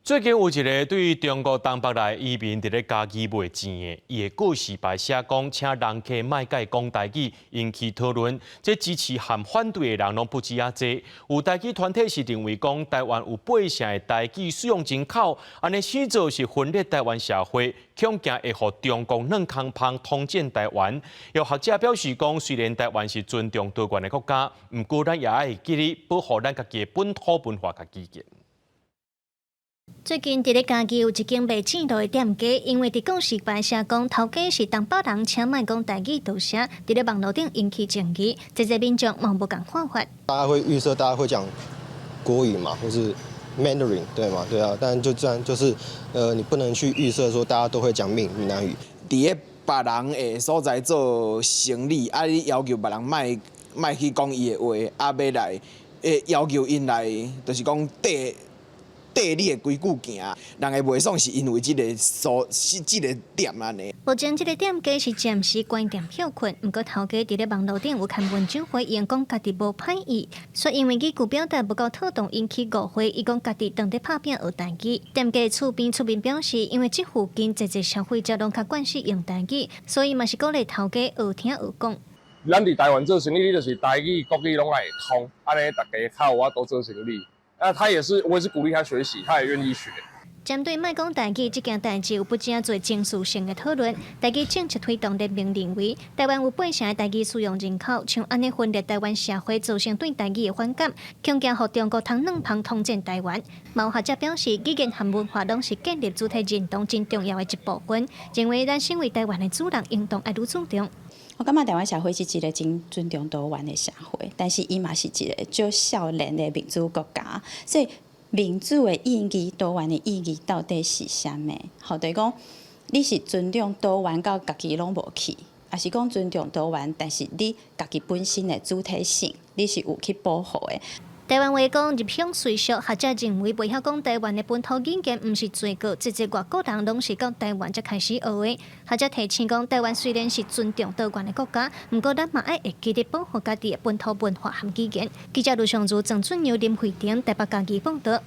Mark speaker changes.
Speaker 1: 最近有一个对中国东北来移民伫咧家己卖钱的，伊的故事牌写讲，请人客卖甲伊讲台语，引起讨论。这支持和反对的人拢不止啊多。有台语团体是认为讲，台湾有8成的台语使用人口，安尼始早是分裂台湾社会，恐惊会互中国软空棒统战台湾。有学者表示讲，虽然台湾是尊重多元的国家，毋过咱也爱记得保护咱家己的本土文化甲基建。
Speaker 2: 最近伫咧家己有一间卖正路的店家，因为伫告示牌写讲头家是东北人，请卖讲台语读写，伫咧网络顶引起争议，这些民众嘛无共看法。
Speaker 3: 大家会预设大家会讲国语嘛，或是 Mandarin 对吗？对啊，但就这样就是你不能去预设说大家都会讲闽南语。
Speaker 4: 伫咧别人的所在做生意，你要求别人卖去讲伊的话，要来要求因来，就是讲你的规矩行，人会袂爽是因为即个店安尼。
Speaker 2: 目前即个店家是暂时关店休困，毋过头家伫咧网络顶有刊文章回应讲家己无歹意，说因为语句表达不够妥当引起误会，伊讲家己当伫拍拼学台语。店家厝边出面表示，因为即附近侪消费者拢较惯习用台语，所以嘛是鼓励头家学听学讲。
Speaker 5: 咱伫台湾做生意，你就是台语、国语拢爱会通，安尼大家较有法度做生意。我也是鼓励他学习，他也愿意学。
Speaker 2: 针对卖讲台语这件代志，有不止做情绪性的讨论。台语政策推动人民认为，台湾有8成的台语使用人口，像安尼分裂台湾社会，造成对台语的反感，恐惊互中国通软棒统战台湾。有学者表示，语言和文化拢是建立主体认同真重要的一部分，认为咱身为台湾的主人，应当爱愈尊重。
Speaker 6: 我感觉台湾社会是一个真尊重多元的社会，但是伊嘛是一个少少年的民主国家，所以民主的意义、多元的意义到底是啥物？好，就是讲你是尊重多元到家己拢无去，还是讲尊重多元，但是你家己本身的主体性，你是有去保护的？
Speaker 2: 台湾话讲入乡随俗，学者认为袂晓讲台湾的本土语言毋是罪过，直接外国人拢是到台湾才开始学的。学者提醒讲，台湾虽然是尊重多元的国家，毋过咱嘛爱会记得保护家己的本土文化和语言。记者卢尚如、郑春尧、林慧婷台北家己报道。